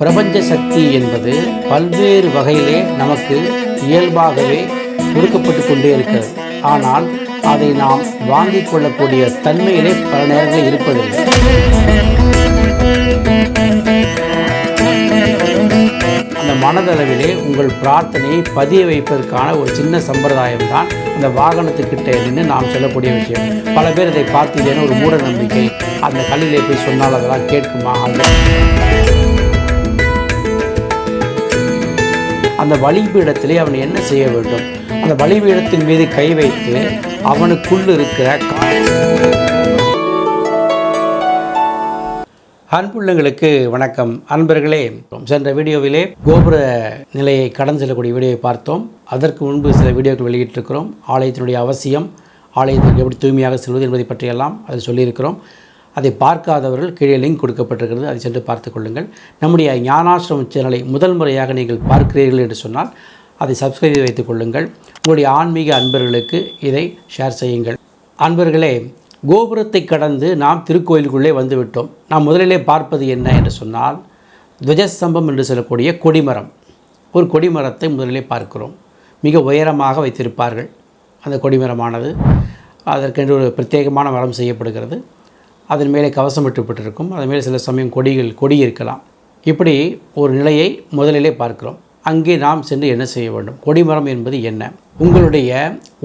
பிரபஞ்ச சக்தி என்பது பல்வேறு வகையிலே நமக்கு இயல்பாகவே கொடுக்கப்பட்டு கொண்டே இருக்கிறது. ஆனால் அதை நாம் வாங்கிக் கொள்ளக்கூடிய தன்மையிலே பல நேரங்களில் இருப்பதில்லை. அந்த மனதளவிலே உங்கள் பிரார்த்தனையை பதிய வைப்பதற்கான ஒரு சின்ன சம்பிரதாயம் தான் அந்த வாகனத்துக்கிட்ட நின்று நாம் சொல்லக்கூடிய விஷயம். பல பேர் இதை பார்த்தீங்கன்னா ஒரு மூட நம்பிக்கை, அந்த கல்லிலே போய் சொன்னால் அதெல்லாம் கேட்குமா? அந்த பலிபீடத்திலே அவன் என்ன செய்ய வேண்டும்? அந்த பலிபீடத்தின் மீது கை வைத்து அவனுக்குள் இருக்கிற அன்புள்ளங்களுக்கு வணக்கம். அன்பர்களே, சென்ற வீடியோவிலே கோபுர நிலையை கடந்து செல்லக்கூடிய வீடியோவை பார்த்தோம். அதற்கு முன்பு சில வீடியோக்கள் வெளியிட்டிருக்கிறோம். ஆலயத்தினுடைய அவசியம், ஆலயத்திற்கு எப்படி தூய்மையாக செல்வது என்பதை பற்றியெல்லாம் அதில் சொல்லியிருக்கிறோம். அதை பார்க்காதவர்கள் கீழே லிங்க் கொடுக்கப்பட்டிருக்கிறது, அதை சென்று பார்த்து கொள்ளுங்கள். நம்முடைய ஞானாசிரமம் சேனலை முதல் முறையாக நீங்கள் பார்க்கிறீர்கள் என்று சொன்னால் அதை சப்ஸ்கிரைப் செய்து வைத்துக் கொள்ளுங்கள். உங்களுடைய ஆன்மீக அன்பர்களுக்கு இதை ஷேர் செய்யுங்கள். அன்பர்களே, கோபுரத்தை கடந்து நாம் திருக்கோயிலுக்குள்ளே வந்துவிட்டோம். நாம் முதலிலே பார்ப்பது என்ன என்று சொன்னால் துவஜஸ்தம்பம் என்று சொல்லக்கூடிய கொடிமரம். ஒரு கொடிமரத்தை முதலிலே பார்க்கிறோம். மிக உயரமாக வைத்திருப்பார்கள். அந்த கொடிமரமானது அதற்கென்று ஒரு பிரத்யேகமான மரம் செய்யப்படுகிறது. அதன் மேலே கவசம் விட்டுப்பட்டிருக்கும். அதன் மேலே சில சமயம் கொடி இருக்கலாம். இப்படி ஒரு நிலையை முதலிலே பார்க்கிறோம். அங்கே நாம் சென்று என்ன செய்ய வேண்டும்? கொடிமரம் என்பது என்ன? உங்களுடைய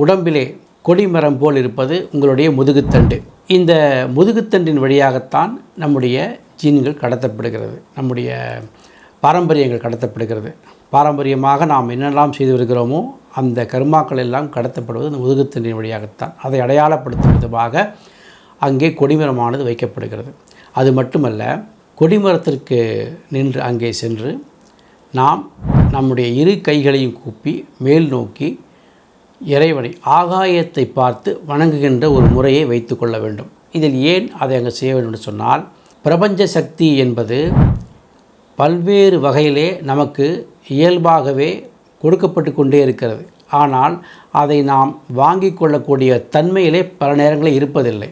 உடம்பிலே கொடிமரம் போல் இருப்பது உங்களுடைய முதுகுத்தண்டு. இந்த முதுகுத்தண்டின் வழியாகத்தான் நம்முடைய ஜீன்கள் கடத்தப்படுகிறது, நம்முடைய பாரம்பரியங்கள் கடத்தப்படுகிறது. பாரம்பரியமாக நாம் என்னெல்லாம் செய்து வருகிறோமோ அந்த கர்மாக்கள் எல்லாம் கடத்தப்படுவது இந்த முதுகுத்தண்டின் வழியாகத்தான். அதை அடையாளப்படுத்தும் விதமாக அங்கே கொடிமரமானது வைக்கப்படுகிறது. அது மட்டுமல்ல, கொடிமரத்திற்கு நின்று அங்கே சென்று நாம் நம்முடைய இரு கைகளையும் கூப்பி மேல் நோக்கி இறைவனை ஆகாயத்தை பார்த்து வணங்குகின்ற ஒரு முறையை வைத்து கொள்ள வேண்டும். இதில் ஏன் அதை அங்கே செய்ய வேண்டும் என்று சொன்னால், பிரபஞ்ச சக்தி என்பது பல்வேறு வகையிலே நமக்கு இயல்பாகவே கொடுக்கப்பட்டு கொண்டே இருக்கிறது. ஆனால் அதை நாம் வாங்கி கொள்ளக்கூடிய தன்மையிலே பல நேரங்களில் இருப்பதில்லை.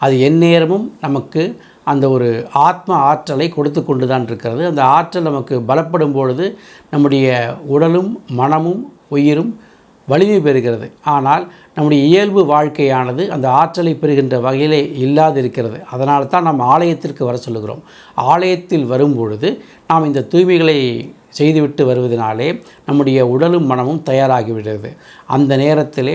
அது எந்நேரமும் நமக்கு அந்த ஒரு ஆத்ம ஆற்றலை கொடுத்து கொண்டு தான் இருக்கிறது. அந்த ஆற்றல் நமக்கு பலப்படும் பொழுது நம்முடைய உடலும் மனமும் உயிரும் வலிமை பெறுகிறது. ஆனால் நம்முடைய இயல்பு வாழ்க்கையானது அந்த ஆற்றலை பெறுகின்ற வகையிலே இல்லாதிருக்கிறது. அதனால தான் நாம் ஆலயத்திற்கு வர சொல்லுகிறோம். ஆலயத்தில் வரும்பொழுது நாம் இந்த தூய்மைகளை செய்துவிட்டு வருவதனாலே நம்முடைய உடலும் மனமும் தயாராகிவிடுகிறது. அந்த நேரத்திலே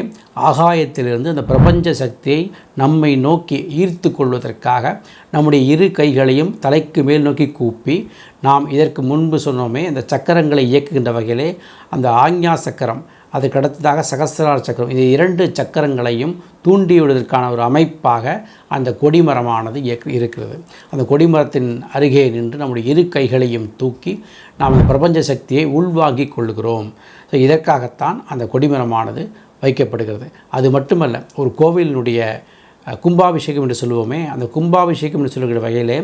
ஆகாயத்திலிருந்து அந்த பிரபஞ்ச சக்தியை நம்மை நோக்கி ஈர்த்து கொள்வதற்காக நம்முடைய இரு கைகளையும் தலைக்கு மேல் நோக்கி கூப்பி நாம் இதற்கு முன்பு சொன்னோமே அந்த சக்கரங்களை இயக்குகின்ற வகையிலே அந்த ஆக்ஞா சக்கரம், அதுக்கு அடுத்ததாக சகஸ்ரார சக்கரம், இந்த இரண்டு சக்கரங்களையும் தூண்டிவிடுவதற்கான ஒரு அமைப்பாக அந்த கொடிமரமானது இருக்கிறது. அந்த கொடிமரத்தின் அருகே நின்று நம்முடைய இரு கைகளையும் தூக்கி நாம் அந்த பிரபஞ்ச சக்தியை உள்வாங்கி கொள்கிறோம். ஸோ இதற்காகத்தான் அந்த கொடிமரமானது வைக்கப்படுகிறது. அது மட்டுமல்ல, ஒரு கோவிலினுடைய கும்பாபிஷேகம் என்று சொல்லுவோமே, அந்த கும்பாபிஷேகம் என்று சொல்லுகிற வகையிலே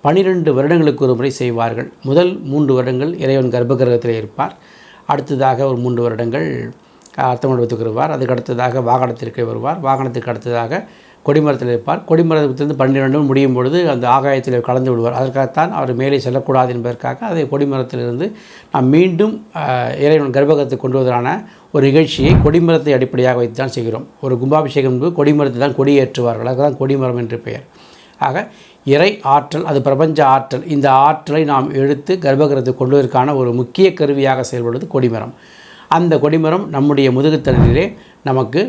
12 வருடங்களுக்கு ஒரு முறை செய்வார்கள். முதல் 3 வருடங்கள் இறைவன் கர்ப்பகிரகத்திலே இருப்பார். அடுத்ததாக ஒரு 3 வருடங்கள் அர்த்த மண்டபத்துக்கு வருவார். அதுக்கு அடுத்ததாக வாகனத்திற்கு வருவார். வாகனத்துக்கு அடுத்ததாக கொடிமரத்தில் இருப்பார். கொடிமரத்திலிருந்து 12 முடியும் பொழுது அந்த ஆகாயத்தில் கலந்து விடுவார். அதற்காகத்தான் அவர் மேலே செல்லக்கூடாது என்பதற்காக அதை கொடிமரத்திலிருந்து நாம் மீண்டும் இறைவன் கர்ப்பகத்துக்கு கொண்டு வருவதான ஒரு நிகழ்ச்சியை கொடிமரத்தை அடிப்படையாக வைத்து தான் செய்கிறோம். ஒரு கும்பாபிஷேகம் என்பது கொடிமரத்தை தான் கொடியேற்றுவார்கள். அதுதான் கொடிமரம் என்று பெயர். ஆக இறை ஆற்றல், அது பிரபஞ்ச ஆற்றல். இந்த ஆற்றலை நாம் எடுத்து கர்ப்பகிரகத்துக்கு கொண்டு வருவதற்கான ஒரு முக்கிய கருவியாக செயல்படுவது கொடிமரம். அந்த கொடிமரம் நம்முடைய முதுகுத்தண்டிலே நமக்கு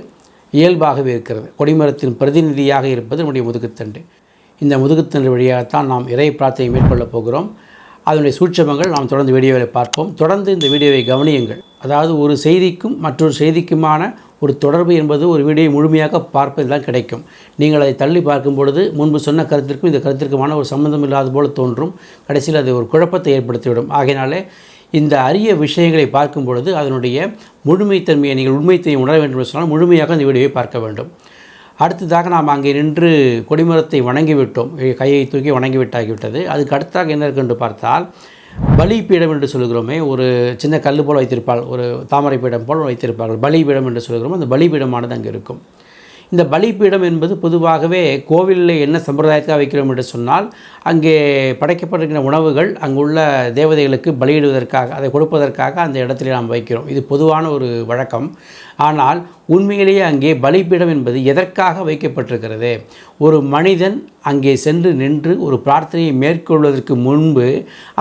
இயல்பாகவே இருக்கிறது. கொடிமரத்தின் பிரதிநிதியாக இருப்பது நம்முடைய முதுகுத்தண்டு. இந்த முதுகுத்தண்டு வழியாகத்தான் நாம் இறை பிரார்த்தனை மேற்கொள்ளப் போகிறோம். அதனுடைய சூட்சமங்கள் நாம் தொடர்ந்து வீடியோவில் பார்ப்போம். தொடர்ந்து இந்த வீடியோவை கவனியுங்கள். அதாவது ஒரு செய்திக்கும் மற்றொரு செய்திக்குமான ஒரு தொடர்பு என்பது ஒரு வீடியோவை முழுமையாக பார்ப்பது தான் கிடைக்கும். நீங்கள் அதை தள்ளி பார்க்கும் பொழுது முன்பு சொன்ன கருத்திற்கும் இந்த கருத்திற்குமான ஒரு சம்பந்தம் இல்லாத போல் தோன்றும். கடைசியில் அது ஒரு குழப்பத்தை ஏற்படுத்திவிடும். ஆகையினாலே இந்த அரிய விஷயங்களை பார்க்கும் பொழுது அதனுடைய முழுமைத்தன்மையை நீங்கள் உண்மைத்தன்மையை உணர வேண்டும் என்று சொன்னால் முழுமையாக இந்த வீடியோவை பார்க்க வேண்டும். அடுத்ததாக நாம் அங்கே நின்று கொடிமரத்தை வணங்கிவிட்டோம், கையை தூக்கி வணங்கிவிட்டாகிவிட்டது. அதுக்கு அடுத்ததாக என்ன இருக்கு என்று பார்த்தால் பலிபீடம் என்று சொல்கிறோமே, ஒரு சின்ன கல் போல் வைத்திருப்பாள், ஒரு தாமரை பீடம் போல் வைத்திருப்பார்கள். பலிபீடம் என்று சொல்கிறோம். அந்த பலிபீடமானது அங்கே இருக்கும். இந்த பலிபீடம் என்பது பொதுவாகவே கோவிலில் என்ன சம்பிரதாயத்துக்காக வைக்கிறோம் என்று சொன்னால், அங்கே படைக்கப்பட்டிருக்கிற உணவுகள் அங்குள்ள தேவதைகளுக்கு பலியிடுவதற்காக, அதை கொடுப்பதற்காக அந்த இடத்துல நாம் வைக்கிறோம். இது பொதுவான ஒரு வழக்கம். ஆனால் உண்மையிலேயே அங்கே பலிபீடம் என்பது எதற்காக வைக்கப்பட்டிருக்கிறது? ஒரு மனிதன் அங்கே சென்று நின்று ஒரு பிரார்த்தனையை மேற்கொள்வதற்கு முன்பு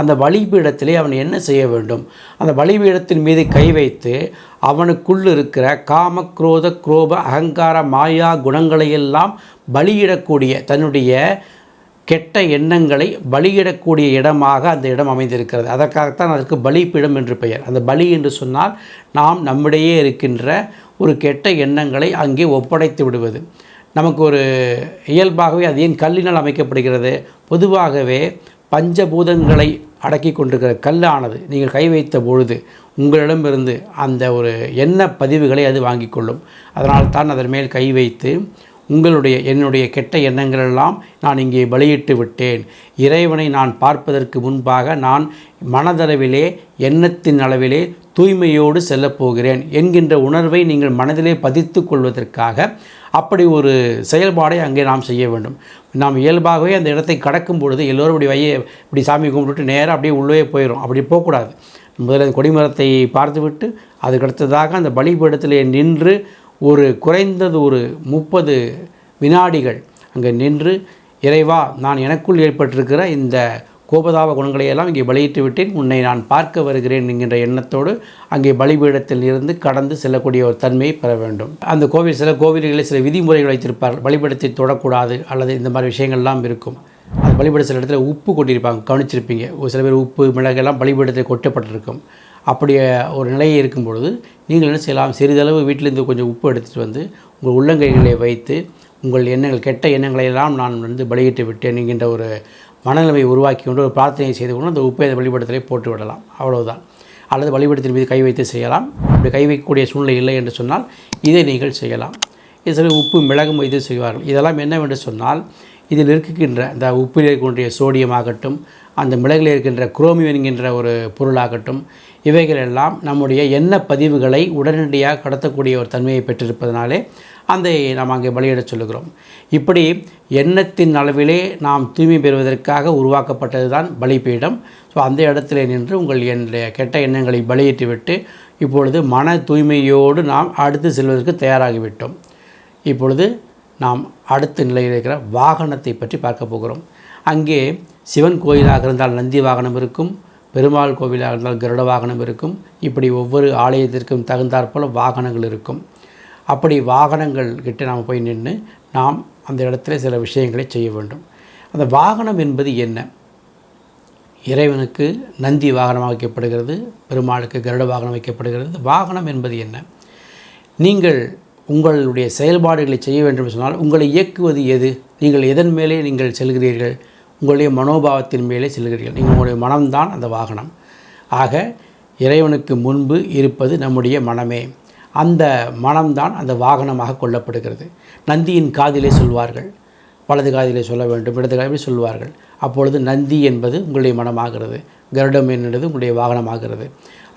அந்த பலிபீடத்திலே அவன் என்ன செய்ய வேண்டும்? அந்த பலிபீடத்தின் மீது கை வைத்து அவனுக்குள் இருக்கிற காம, குரோத, குரோப, அகங்கார, மாயா குணங்களையெல்லாம் பலியிடக்கூடிய, தன்னுடைய கெட்ட எண்ணங்களை பலியிடக்கூடிய இடமாக அந்த இடம் அமைந்திருக்கிறது. அதற்காகத்தான் அதற்கு பலிபீடம் என்று பெயர். அந்த பலி என்று சொன்னால் நாம் நம்மிடையே இருக்கின்ற ஒரு கெட்ட எண்ணங்களை அங்கே ஒப்படைத்து விடுவது. நமக்கு ஒரு இயல்பாகவே அது ஏன் கல்லினால் அமைக்கப்படுகிறது? பொதுவாகவே பஞ்சபூதங்களை அடக்கி கொண்டிருக்கிற கல்லானது நீங்கள் கை வைத்த பொழுது உங்களிடமிருந்து அந்த ஒரு எண்ண பதிவுகளை அது வாங்கி கொள்ளும். அதனால் தான் அதன் மேல் கை வைத்து என்னுடைய கெட்ட எண்ணங்களெல்லாம் நான் இங்கே பலியிட்டு விட்டேன். இறைவனை நான் பார்ப்பதற்கு முன்பாக நான் மனதளவிலே, எண்ணத்தின் அளவிலே தூய்மையோடு செல்லப்போகிறேன் என்கின்ற உணர்வை நீங்கள் மனதிலே பதித்து கொள்வதற்காக அப்படி ஒரு செயல்பாடை அங்கே நாம் செய்ய வேண்டும். நாம் இயல்பாகவே அந்த இடத்தை கடக்கும் பொழுது எல்லோரும் இப்படி சாமி கும்பிட்டுட்டு நேராக அப்படியே உள்ளே போயிடும். அப்படி போகக்கூடாது. முதல்ல கொடிமரத்தை பார்த்துவிட்டு அதுக்கடுத்ததாக அந்த பலிபீடத்திலே நின்று குறைந்தது ஒரு 30 வினாடிகள் அங்கே நின்று, இறைவா, நான் எனக்குள் ஏற்பட்டிருக்கிற இந்த கோபதாப குணங்களையெல்லாம் இங்கே பலியிட்டு விட்டேன், உன்னை நான் பார்க்க வருகிறேன் என்கின்ற எண்ணத்தோடு அங்கே பலிபீடத்தில் இருந்து கடந்து செல்லக்கூடிய ஒரு தன்மையை பெற வேண்டும். அந்த சில கோவில்களில் சில விதிமுறைகள் வைத்திருப்பார்கள். பலிபீடத்தை தொடக்கூடாது அல்லது இந்த மாதிரி விஷயங்கள்லாம் இருக்கும். அது பலிபீட சில இடத்துல உப்பு கொட்டியிருப்பாங்க, கவனிச்சிருப்பீங்க. ஒரு சில பேர் உப்பு, மிளகெல்லாம் பலிபீடத்தில் கொட்டப்பட்டிருக்கும். அப்படி ஒரு நிலையை இருக்கும் பொழுது நீங்கள் என்ன செய்யலாம்? சிறிதளவு வீட்டிலேருந்து கொஞ்சம் உப்பு எடுத்துகிட்டு வந்து உங்கள் உள்ளங்கைகளை வைத்து உங்கள் எண்ணங்கள், கெட்ட எண்ணங்களையெல்லாம் நான் பலியிட்டு விட்டேன் என்கின்ற ஒரு மனநிலைமை உருவாக்கி கொண்டு ஒரு பிரார்த்தனை செய்து கொண்டு அந்த உப்பை அந்த பலிபீடத்திலே போட்டு விடலாம். அவ்வளவுதான். அல்லது பலிபீடத்தின் மீது கை வைத்து செய்யலாம். அப்படி கை வைக்கக்கூடிய சூழ்நிலை இல்லை என்று சொன்னால் இதை நீங்கள் செய்யலாம். இது சில உப்பு, மிளகும் இது செய்வார்கள். இதெல்லாம் என்னவென்று சொன்னால், இதில் இருக்கின்ற இந்த உப்பில் இருக்கக்கூடிய சோடியம் ஆகட்டும், அந்த மிளகில் இருக்கின்ற குரோமியம் என்கின்ற ஒரு பொருளாகட்டும், இவைகளெல்லாம் நம்முடைய எண்ண பதிவுகளை உடனடியாக கடத்தக்கூடிய ஒரு தன்மையை பெற்றிருப்பதனாலே அந்த நாம் அங்கே பலியிடச் சொல்லுகிறோம். இப்படி எண்ணத்தின் அளவிலே நாம் தூய்மை பெறுவதற்காக உருவாக்கப்பட்டது தான் பலிபீடம். ஸோ அந்த இடத்துல நின்று என்னுடைய கெட்ட எண்ணங்களை பலியிட்டு விட்டு இப்பொழுது மன தூய்மையோடு நாம் அடுத்து செல்வதற்கு தயாராகிவிட்டோம். இப்பொழுது நாம் அடுத்த நிலையில் இருக்கிற வாகனத்தை பற்றி பார்க்க போகிறோம். அங்கே சிவன் கோயிலாக இருந்தால் நந்தி வாகனம் இருக்கும், பெருமாள் கோவிலாக இருந்தால் கருட வாகனம் இருக்கும். இப்படி ஒவ்வொரு ஆலயத்திற்கும் தகுந்தாற்போல் வாகனங்கள் இருக்கும். அப்படி வாகனங்கள் கிட்ட நாம் போய் நின்று நாம் அந்த இடத்துல சில விஷயங்களை செய்ய வேண்டும். அந்த வாகனம் என்பது என்ன? இறைவனுக்கு நந்தி வாகனம் வைக்கப்படுகிறது, பெருமாளுக்கு கருட வாகனம் வைக்கப்படுகிறது. வாகனம் என்பது என்ன? நீங்கள் உங்களுடைய செயல்பாடுகளை செய்ய வேண்டும் சொன்னால் உங்களை இயக்குவது எது? நீங்கள் எதன் மேலே நீங்கள் செல்கிறீர்கள்? உங்களுடைய மனோபாவத்தின் மேலே செல்கிறீர்கள். உங்களுடைய மனம்தான் அந்த வாகனம். ஆக இறைவனுக்கு முன்பு இருப்பது நம்முடைய மனமே. அந்த மனம்தான் அந்த வாகனமாக கொள்ளப்படுகிறது. நந்தியின் காதிலே சொல்வார்கள், வலது காதிலே சொல்ல வேண்டும், இடது காதிலே சொல்வார்கள். அப்பொழுது நந்தி என்பது உங்களுடைய மனமாகிறது, கருடம் என்பது உங்களுடைய வாகனமாகிறது.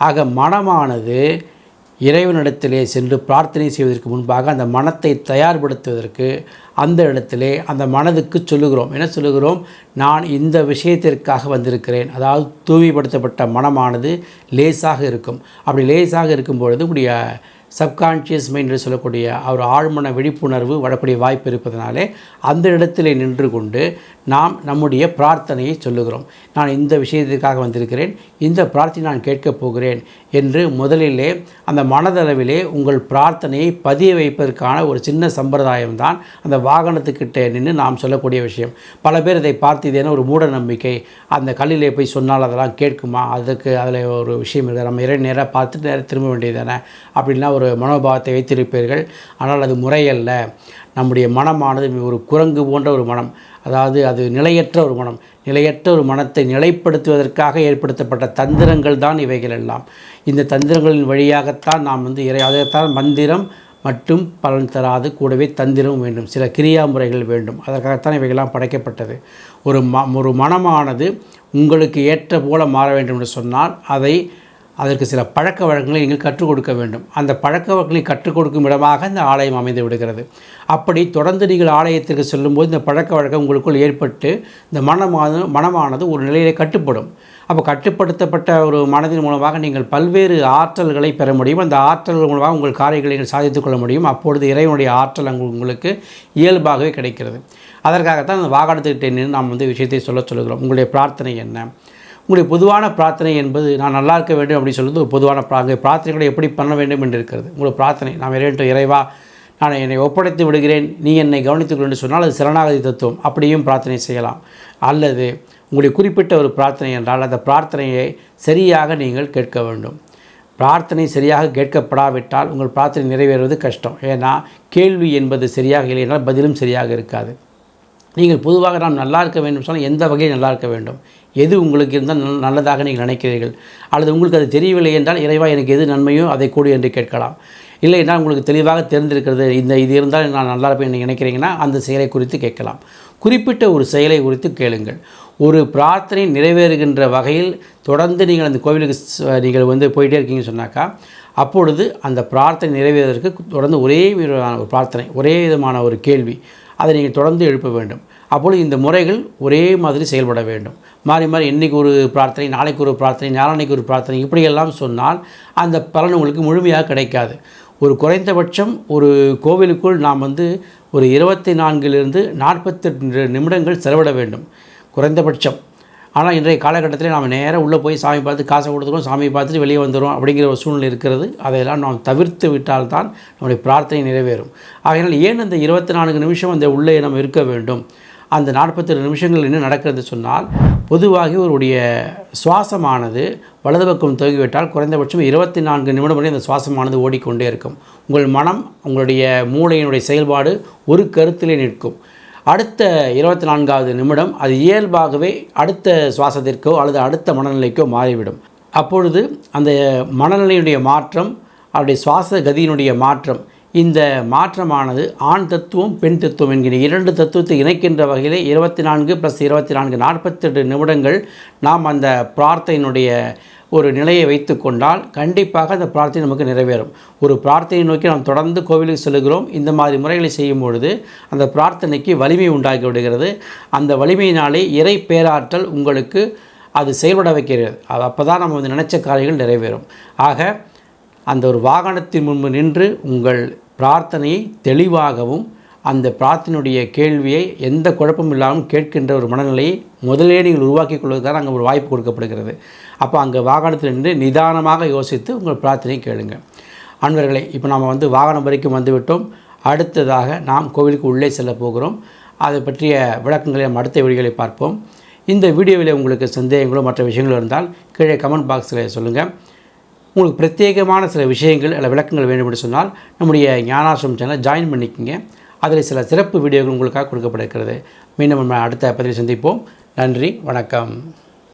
ஆக மனமானது இறைவனிடத்திலே சென்று பிரார்த்தனை செய்வதற்கு முன்பாக அந்த மனத்தை தயார்படுத்துவதற்கு அந்த இடத்திலே அந்த மனதுக்கு சொல்லுகிறோம். என்ன சொல்லுகிறோம்? நான் இந்த விஷயத்திற்காக வந்திருக்கிறேன். அதாவது தூய்மைப்படுத்தப்பட்ட மனமானது லேசாக இருக்கும். அப்படி லேசாக இருக்கும் பொழுது உடைய சப்கான்ஷியஸ் மைண்ட் என்று சொல்லக்கூடிய ஒரு ஆழ்மன விழிப்புணர்வு வரக்கூடிய வாய்ப்பு இருப்பதனாலே அந்த இடத்திலே நின்று கொண்டு நாம் நம்முடைய பிரார்த்தனையை சொல்லுகிறோம். நான் இந்த விஷயத்திற்காக வந்திருக்கிறேன், இந்த பிரார்த்தனை நான் கேட்கப் போகிறேன் என்று முதலிலே அந்த மனதளவிலே உங்கள் பிரார்த்தனையை பதிய வைப்பதற்கான ஒரு சின்ன சம்பிரதாயம்தான் அந்த வாகனத்துக்கிட்ட நின்று நாம் சொல்லக்கூடிய விஷயம். பல பேர் இதை பார்த்து இது என்ன ஒரு மூட நம்பிக்கை, அந்த கல்லிலே போய் சொன்னால் அதெல்லாம் கேட்குமா, அதில் ஒரு விஷயம் இருக்குது, நம்ம நேராக பார்த்துட்டு நேராக திரும்ப வேண்டியது தானே அப்படின்லாம் ஒரு மனோபாவத்தை வைத்திருப்பீர்கள். ஆனால் அது முறையல்ல. நம்முடைய மனமானது ஒரு குரங்கு போன்ற ஒரு மனம், அதாவது அது நிலையற்ற ஒரு மனம். நிலையற்ற ஒரு மனத்தை நிலைப்படுத்துவதற்காக ஏற்படுத்தப்பட்ட தந்திரங்கள் தான் இவைகள் எல்லாம். இந்த தந்திரங்களின் வழியாகத்தான் நாம் அதைத்தான் மந்திரம் மட்டும் பலன் தராது, கூடவே தந்திரம் வேண்டும், சில கிரியா முறைகள் வேண்டும். அதற்காகத்தான் இவைகள்லாம் படைக்கப்பட்டது. ஒரு மனமானது உங்களுக்கு ஏற்ற போல மாற வேண்டும் என்று சொன்னால் அதை அதற்கு சில பழக்க வழக்கங்களை நீங்கள் கற்றுக் கொடுக்க வேண்டும். அந்த பழக்க வழக்கங்களை கற்றுக் கொடுக்கும் இடமாக இந்த ஆலயம் அமைந்து விடுகிறது. அப்படி தொடர்ந்து நீங்கள் ஆலயத்திற்கு செல்லும்போது இந்த பழக்க வழக்கம் உங்களுக்குள் ஏற்பட்டு இந்த மனமானது ஒரு நிலையிலே கட்டுப்படும். அப்போ கட்டுப்படுத்தப்பட்ட ஒரு மனதின் மூலமாக நீங்கள் பல்வேறு ஆற்றல்களை பெற முடியும். அந்த ஆற்றல்கள் மூலமாக உங்கள் காரியங்களை நீங்கள் சாதித்துக் கொள்ள முடியும். அப்பொழுது இறைவனுடைய ஆற்றல் உங்களுக்கு இயல்பாகவே கிடைக்கிறது. அதற்காகத்தான் அந்த வாகனத்துக்கிட்டே நின்று நாம் விஷயத்தை சொல்லுகிறோம். உங்களுடைய பிரார்த்தனை என்ன? உங்களுடைய பொதுவான பிரார்த்தனை என்பது நான் நல்லா இருக்க வேண்டும் அப்படின்னு சொல்லுறது ஒரு பொதுவான பிரார்த்தனைகளை எப்படி பண்ண வேண்டும் என்று இருக்கிறது. உங்களுடைய பிரார்த்தனை நாம் இறைவா நான் என்னை ஒப்படைத்து விடுகிறேன், நீ என்னை கவனித்துக்கொள் என்று சொன்னால் அது சரணாகதி தத்துவம். அப்படியும் பிரார்த்தனை செய்யலாம். அல்லது உங்களுடைய குறிப்பிட்ட ஒரு பிரார்த்தனை என்றால் அந்த பிரார்த்தனையை சரியாக நீங்கள் கேட்க வேண்டும். பிரார்த்தனை சரியாக கேட்கப்படாவிட்டால் உங்கள் பிரார்த்தனை நிறைவேறுவது கஷ்டம். ஏன்னா கேள்வி என்பது சரியாக இல்லை என்றால் பதிலும் சரியாக இருக்காது. நீங்கள் பொதுவாக நாம் நல்லா இருக்க வேண்டும் சொன்னால் எந்த வகையில் நல்லா இருக்க வேண்டும், எது உங்களுக்கு இருந்தால் நல்லதாக நீங்கள் நினைக்கிறீர்கள், அல்லது உங்களுக்கு அது தெரியவில்லை என்றால் இறைவா எனக்கு எது நன்மையோ அதை கூடு என்று கேட்கலாம். இல்லை என்றால் உங்களுக்கு தெளிவாக தெரிந்திருக்கிறது, இது இருந்தால் நான் நல்லா இருப்பேன் என்று நினைக்கிறீங்கன்னா அந்த செயலை குறித்து கேட்கலாம். குறிப்பிட்ட ஒரு செயலை குறித்து கேளுங்கள். ஒரு பிரார்த்தனை நிறைவேறுகின்ற வகையில் தொடர்ந்து நீங்கள் அந்த கோவிலுக்கு நீங்கள் போயிட்டே இருக்கீங்கன்னு சொன்னாக்கா அப்பொழுது அந்த பிரார்த்தனை நிறைவேறுவதற்கு தொடர்ந்து ஒரே விதமான ஒரு பிரார்த்தனை, ஒரே விதமான ஒரு கேள்வி, அதை நீங்கள் தொடர்ந்து எழுப்ப வேண்டும். அப்பொழுது இந்த முறைகள் ஒரே மாதிரி செயல்பட வேண்டும். மாறி மாறி இன்றைக்கி ஒரு பிரார்த்தனை, நாளைக்கு ஒரு பிரார்த்தனை, நாளான்னைக்கு ஒரு பிரார்த்தனை, இப்படியெல்லாம் சொன்னால் அந்த பலன் உங்களுக்கு முழுமையாக கிடைக்காது. ஒரு குறைந்தபட்சம் ஒரு கோவிலுக்குள் நாம் ஒரு 24 48 நிமிடங்கள் செலவிட வேண்டும் குறைந்தபட்சம். ஆனால் இன்றைய காலகட்டத்தில் நாம் நேராக உள்ளே போய் சாமி பார்த்து காசை கொடுத்துருவோம், சாமியை பார்த்துட்டு வெளியே வந்துடும் அப்படிங்கிற ஒரு சூழ்நிலை இருக்கிறது. அதையெல்லாம் நாம் தவிர்த்து விட்டால்தான் நம்முடைய பிரார்த்தனை நிறைவேறும். ஆகையினால் ஏன் அந்த 24 நிமிஷம் அந்த உள்ளே நம்ம இருக்க வேண்டும்? அந்த 48 நிமிஷங்கள் என்ன நடக்கிறது சொன்னால், பொதுவாக ஒருடைய சுவாசமானது வலது பக்கம் துவங்கிவிட்டால் குறைந்தபட்சம் 24 நிமிடம் வரை அந்த சுவாசமானது ஓடிக்கொண்டே இருக்கும். உங்கள் மனம், உங்களுடைய மூளையினுடைய செயல்பாடு ஒரு கருத்திலே நிற்கும். அடுத்த 24வது நிமிடம் அது இயல்பாகவே அடுத்த சுவாசத்திற்கோ அல்லது அடுத்த மனநிலைக்கோ மாறிவிடும். அப்பொழுது அந்த மனநிலையுடைய மாற்றம், அவருடைய சுவாச கதியினுடைய மாற்றம், இந்த மாற்றமானது ஆண் தத்துவம் பெண் தத்துவம் என்கிற 2 தத்துவத்தை இணைக்கின்ற வகையிலே 24 + 24 48 நிமிடங்கள் நாம் அந்த பிரார்த்தனையினுடைய ஒரு நிலையை வைத்து கொண்டால் கண்டிப்பாக அந்த பிரார்த்தனை நமக்கு நிறைவேறும். ஒரு பிரார்த்தனை நோக்கி நாம் தொடர்ந்து கோவிலுக்கு செல்கிறோம். இந்த மாதிரி முறைகளை செய்யும் பொழுது அந்த பிரார்த்தனைக்கு வலிமை உண்டாகி விடுகிறது. அந்த வலிமையினாலே இறை பேராற்றல் உங்களுக்கு அது செயல்பட வைக்கிறது. அப்போ தான் நம்ம நினைச்ச காரியங்கள் நிறைவேறும். ஆக அந்த ஒரு வாகனத்தின் முன்பு நின்று உங்கள் பிரார்த்தனையை தெளிவாகவும் அந்த பிரார்த்தனையுடைய கேள்வியை எந்த குழப்பமும் இல்லாமல் கேட்கின்ற ஒரு மனநிலையை முதலே நீங்கள் உருவாக்கி கொள்வதற்காக அங்கே ஒரு வாய்ப்பு கொடுக்கப்படுகிறது. அப்போ அங்கே வாகனத்தில் நின்று நிதானமாக யோசித்து உங்கள் பிரார்த்தனையை கேளுங்க. அன்பர்களே, இப்போ நாம் வாகனம் வரைக்கும் வந்துவிட்டோம். அடுத்ததாக நாம் கோவிலுக்கு உள்ளே செல்ல போகிறோம். அதை பற்றிய விளக்கங்களை நாம் அடுத்த வீடியோகளை பார்ப்போம். இந்த வீடியோவில் உங்களுக்கு சந்தேகங்களோ மற்ற விஷயங்களோ இருந்தால் கீழே கமெண்ட் பாக்ஸில் சொல்லுங்கள். உங்களுக்கு பிரத்யேகமான சில விஷயங்கள் அல்ல விளக்கங்கள் வேண்டும் என்று சொன்னால் நம்முடைய ஞானாசிரமம் சேனலை ஜாயின் பண்ணிக்கோங்க. அதில் சில சிறப்பு வீடியோக்கள் உங்களுக்காக கொடுக்கப்பட்டிருக்கிறது. மீண்டும் நம்ம அடுத்த பதிவில் சந்திப்போம். நன்றி, வணக்கம்.